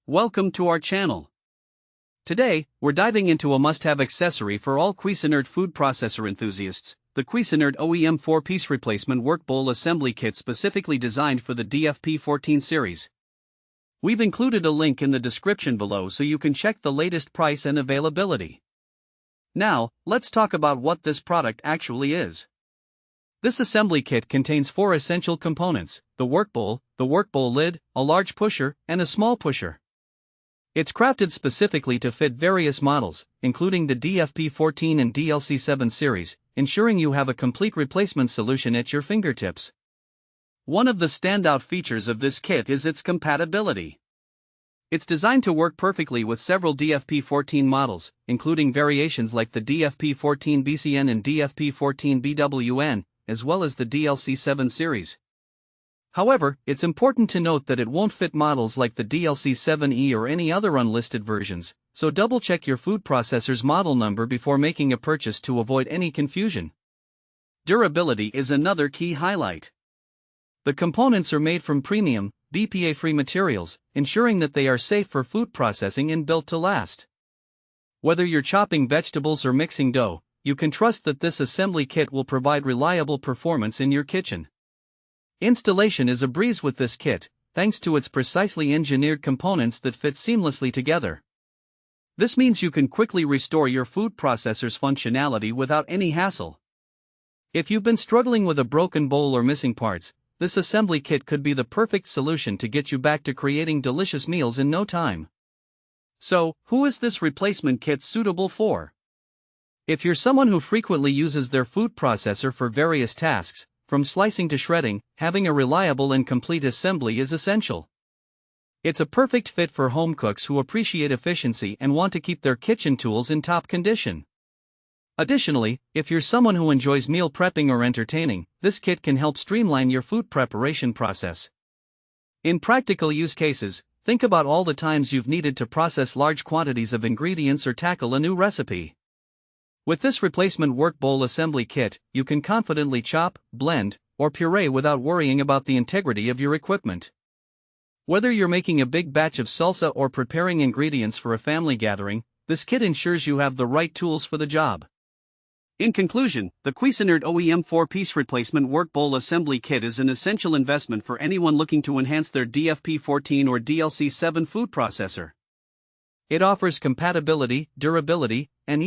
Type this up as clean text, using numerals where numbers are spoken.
Welcome to our channel. Today, we're diving into a must-have accessory for all Cuisinart food processor enthusiasts, the Cuisinart OEM 4-piece replacement work bowl assembly kit specifically designed for the DFP-14 series. We've included a link in the description below so you can check the latest price and availability. Now, let's talk about what this product actually is. This assembly kit contains 4 essential components: the work bowl lid, a large pusher, and a small pusher. It's crafted specifically to fit various models, including the DFP-14 and DLC-7 series, ensuring you have a complete replacement solution at your fingertips. One of the standout features of this kit is its compatibility. It's designed to work perfectly with several DFP-14 models, including variations like the DFP-14 BCN and DFP-14 BWN, as well as the DLC-7 series. However, it's important to note that it won't fit models like the DLC-7E or any other unlisted versions, so double-check your food processor's model number before making a purchase to avoid any confusion. Durability is another key highlight. The components are made from premium, BPA-free materials, ensuring that they are safe for food processing and built to last. Whether you're chopping vegetables or mixing dough, you can trust that this assembly kit will provide reliable performance in your kitchen. Installation is a breeze with this kit, thanks to its precisely engineered components that fit seamlessly together. This means you can quickly restore your food processor's functionality without any hassle. If you've been struggling with a broken bowl or missing parts, this assembly kit could be the perfect solution to get you back to creating delicious meals in no time. So, who is this replacement kit suitable for? If you're someone who frequently uses their food processor for various tasks, from slicing to shredding, having a reliable and complete assembly is essential. It's a perfect fit for home cooks who appreciate efficiency and want to keep their kitchen tools in top condition. Additionally, if you're someone who enjoys meal prepping or entertaining, this kit can help streamline your food preparation process. In practical use cases, think about all the times you've needed to process large quantities of ingredients or tackle a new recipe. With this replacement work bowl assembly kit, you can confidently chop, blend, or puree without worrying about the integrity of your equipment. Whether you're making a big batch of salsa or preparing ingredients for a family gathering, this kit ensures you have the right tools for the job. In conclusion, the Cuisinart OEM 4-piece replacement work bowl assembly kit is an essential investment for anyone looking to enhance their DFP-14 or DLC-7 food processor. It offers compatibility, durability, and